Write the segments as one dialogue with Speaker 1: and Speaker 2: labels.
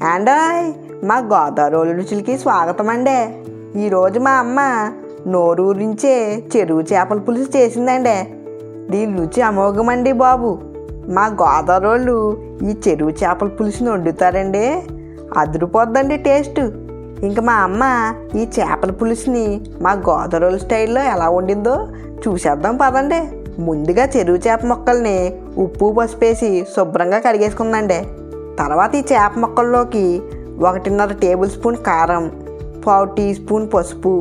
Speaker 1: అండాయ్ మా గోదావరి రుచులకి స్వాగతం అండి. ఈరోజు మా అమ్మ నోరూరించే చెరువు చేపల పులుసు చేసిందండి. దీని రుచి అమోఘమండి బాబు. మా గోదావరి ఈ చెరువు చేపల పులుసుని వండుతారండి, అదిరిపోద్దండి టేస్ట్. ఇంకా మా అమ్మ ఈ చేపల పులుసుని మా గోదావరి స్టైల్లో ఎలా వండిందో చూసేద్దాం పదండి. ముందుగా చెరువు చేప ముక్కల్ని ఉప్పు పసుపేసి శుభ్రంగా కడిగేసుకుందండి. తర్వాత ఈ చేప ముక్కల్లోకి 1.5 టేబుల్ స్పూన్ కారం, 1/4 టీ స్పూన్ పసుపు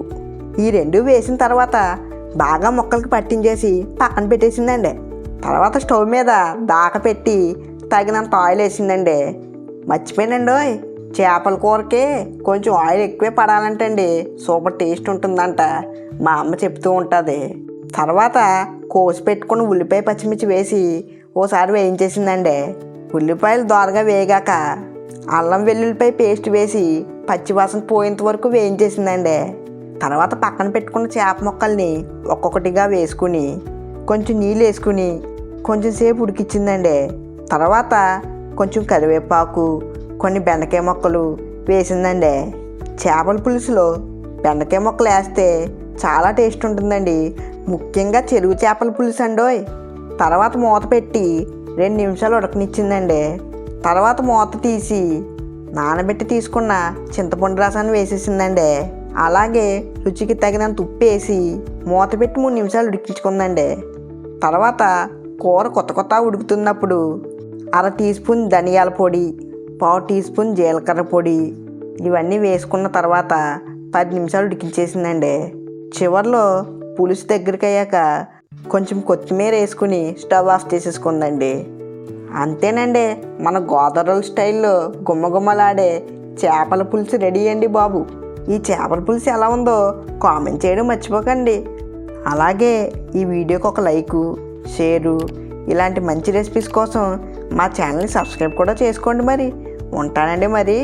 Speaker 1: ఈ రెండు వేసిన తర్వాత బాగా ముక్కలకి పట్టించేసి పక్కన పెట్టేసిందండి. తర్వాత స్టవ్ మీద దాక పెట్టి తగినంత ఆయిల్ వేసిందండి. మర్చిపోయానండి, చేపల కూరకి కొంచెం ఆయిల్ ఎక్కువే పడాలంటండి, సూపర్ టేస్ట్ ఉంటుందంట మా అమ్మ చెప్తూ ఉంటుంది. తర్వాత కోసి పెట్టుకుని ఉల్లిపాయ పచ్చిమిర్చి వేసి ఓసారి వేయించేసిందండి. ఉల్లిపాయలు దోరగా వేగాక అల్లం వెల్లుల్లిపాయ పేస్ట్ వేసి పచ్చివాసన పోయేంత వరకు వేయించేసిందండి. తర్వాత పక్కన పెట్టుకున్న చేప ముక్కల్ని ఒక్కొక్కటిగా వేసుకుని కొంచెం నీళ్ళు వేసుకుని కొంచెం సేపు ఉడికించిందండి. తర్వాత కొంచెం కరివేపాకు, కొన్ని బెండకాయ ముక్కలు వేసిందండి. చేపల పులుసులో బెండకాయ ముక్కలు వేస్తే చాలా టేస్ట్ ఉంటుందండి, ముఖ్యంగా చెరువు చేపల పులుసు అండోయ్. తర్వాత మూత పెట్టి 2 నిమిషాలు ఉడకనిచ్చిందండి. తర్వాత మూత తీసి నానబెట్టి తీసుకున్న చింతపండు రసాన్ని వేసేసిందండి. అలాగే రుచికి తగినంత ఉప్పు వేసి మూత పెట్టి 3 నిమిషాలు ఉడికించుకుందండి. తర్వాత కూర కొత్త ఉడుకుతున్నప్పుడు 1/2 టీ స్పూన్ ధనియాల పొడి, 1/4 టీ స్పూన్ జీలకర్ర పొడి ఇవన్నీ వేసుకున్న తర్వాత 10 నిమిషాలు ఉడికించేసిందండి. చివరిలో పులుసు దగ్గరికి అయ్యాక కొంచెం కొత్తిమీర వేసుకుని స్టవ్ ఆఫ్ చేసేసుకుందండి. అంతేనండి, మన గోదావరి స్టైల్లో గుమ్మగుమ్మలాడే చేపల పులుసు రెడీ అండి బాబు. ఈ చేపల పులుసు ఎలా ఉందో కామెంట్ చేయడం మర్చిపోకండి. అలాగే ఈ వీడియోకి ఒక లైకు, షేరు, ఇలాంటి మంచి రెసిపీస్ కోసం మా ఛానల్ని సబ్స్క్రైబ్ కూడా చేసుకోండి. మరి ఉంటానండి మరి.